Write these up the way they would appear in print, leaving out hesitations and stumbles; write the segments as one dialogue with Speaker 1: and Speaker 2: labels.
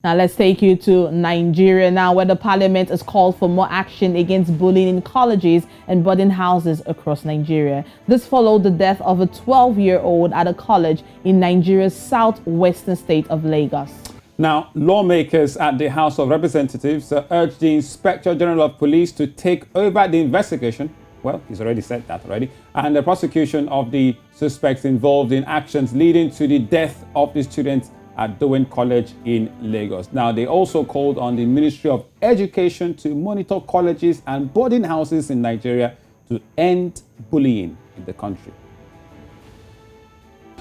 Speaker 1: Now let's take you to Nigeria now, where the parliament has called for more action against bullying in colleges and boarding houses across Nigeria. This followed the death of a 12-year-old at a college in Nigeria's southwestern state of Lagos.
Speaker 2: Now, lawmakers at the House of Representatives urged the Inspector General of Police to take over the investigation. Well, he's already said that already. And the prosecution of the suspects involved in actions leading to the death of the students at Dowen College in Lagos. Now, they also called on the Ministry of Education to monitor colleges and boarding houses in Nigeria to end bullying in the country.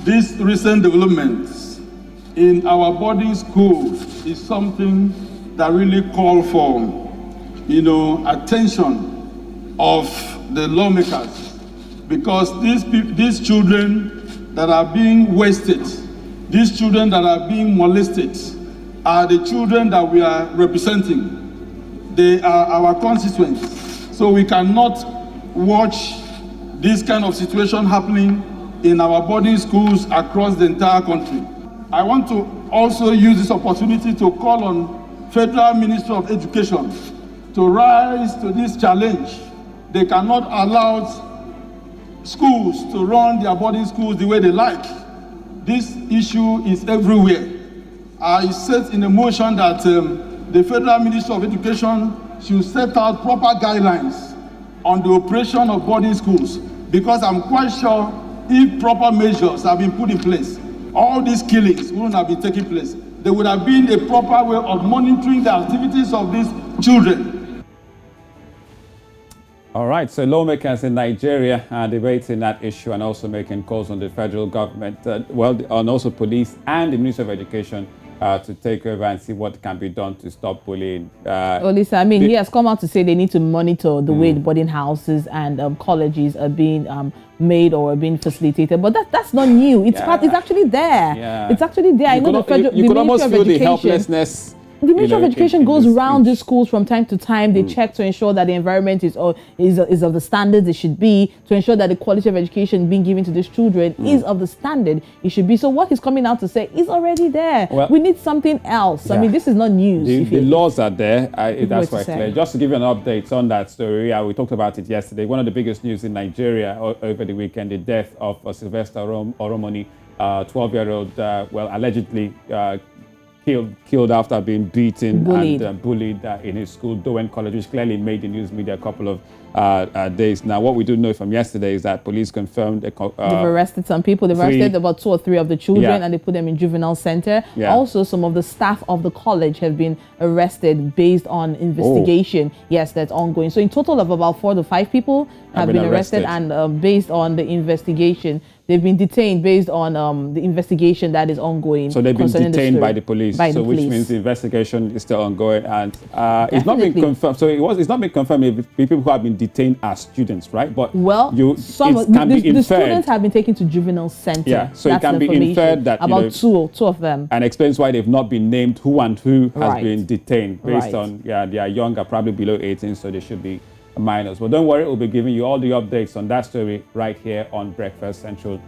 Speaker 3: These recent developments in our boarding schools is something that really call for, attention of the lawmakers, because these children that are being wasted, these children that are being molested, are the children that we are representing. They are our constituents. So we cannot watch this kind of situation happening in our boarding schools across the entire country. I want to also use this opportunity to call on Federal Ministry of Education to rise to this challenge. They cannot allow schools to run their boarding schools the way they like. This issue is everywhere. I set in a motion that the Federal Ministry of Education should set out proper guidelines on the operation of boarding schools, because I'm quite sure if proper measures have been put in place, all these killings wouldn't have been taking place. There would have been a proper way of monitoring the activities of these children.
Speaker 2: All right, so lawmakers in Nigeria are debating that issue and also making calls on the federal government, and also police and the Ministry of Education to take over and see what can be done to stop bullying.
Speaker 1: Lisa, he has come out to say they need to monitor the way the boarding houses and colleges are being made or are being facilitated, but that's not new. It's it's actually there.
Speaker 2: Yeah.
Speaker 1: It's actually there. I know the federal.
Speaker 2: You could almost feel the helplessness.
Speaker 1: The Ministry of Education goes around these schools from time to time. They check to ensure that the environment is of the standards it should be, to ensure that the quality of education being given to these children is of the standard it should be. So what he's coming out to say is already there. Well, we need something else. Yeah. This is not news.
Speaker 2: The laws are there. That's quite clear. Just to give you an update on that story, we talked about it yesterday. One of the biggest news in Nigeria over the weekend, the death of Sylvester Oromoni, 12-year-old, allegedly killed after being beaten and bullied in his school, Dowen College, which clearly made the news media a couple of days. Now, what we do know from yesterday is that police confirmed they've
Speaker 1: arrested some people. They've arrested about 2 or 3 of the children, and they put them in juvenile center. Yeah. Also, some of the staff of the college have been arrested based on investigation. Yes, that's ongoing. So in total of about 4 to 5 people have been arrested, and based on the investigation, they've been detained based on the investigation that is ongoing.
Speaker 2: So they've been detained by the police. Which means the investigation is still ongoing, and it's not been confirmed. So it's not been confirmed if people who have been detained are students, right? But the
Speaker 1: students have been taken to juvenile center.
Speaker 2: Yeah, so it can be inferred that
Speaker 1: about two of them,
Speaker 2: and explains why they've not been named who and who has been detained based on they are younger, probably below 18, so they should be minors. But don't worry, we'll be giving you all the updates on that story right here on Breakfast Central.